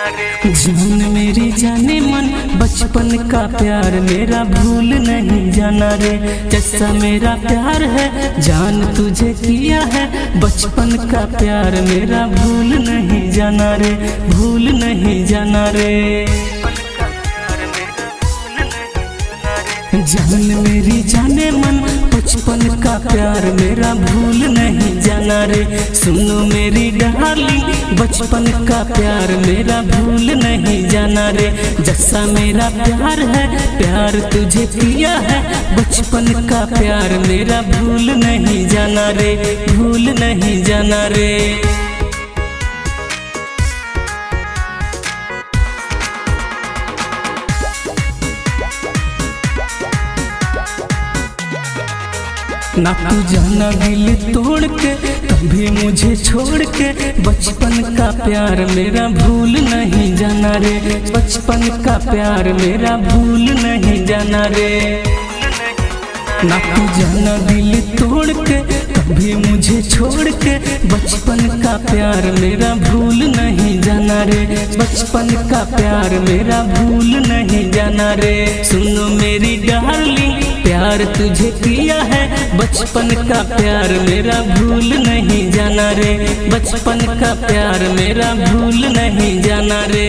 जान मेरी जाने मन बचपन का प्यार मेरा भूल नहीं जाना रे। जैसा मेरा प्यार है जान तुझे किया है, बचपन का प्यार मेरा भूल नहीं जाना रे, भूल नहीं जाना रे। जान मेरी जाने मन बचपन का प्यार मेरा भूल नहीं जाना रे। सुनो मेरी डार्लिंग बचपन का प्यार मेरा भूल नहीं जाना रे। जैसा मेरा प्यार है प्यार तुझे किया है, बचपन का प्यार मेरा भूल नहीं जाना रे, भूल नहीं जाना रे। ना तू जाना दिल तोड़ के कभी मुझे छोड़ के, बचपन का प्यार मेरा भूल नहीं जाना रे, बचपन का प्यार मेरा भूल नहीं जाना रे। ना तू जाना दिल तोड़ के कभी मुझे छोड़ के, बचपन का प्यार मेरा भूल नहीं जाना रे, बचपन का प्यार मेरा भूल नहीं जाना रे। सुनो मेरी डार्लिंग प्यार तुझे किया है, बचपन का प्यार मेरा भूल नहीं जाना रे, बचपन का प्यार मेरा भूल नहीं जाना रे।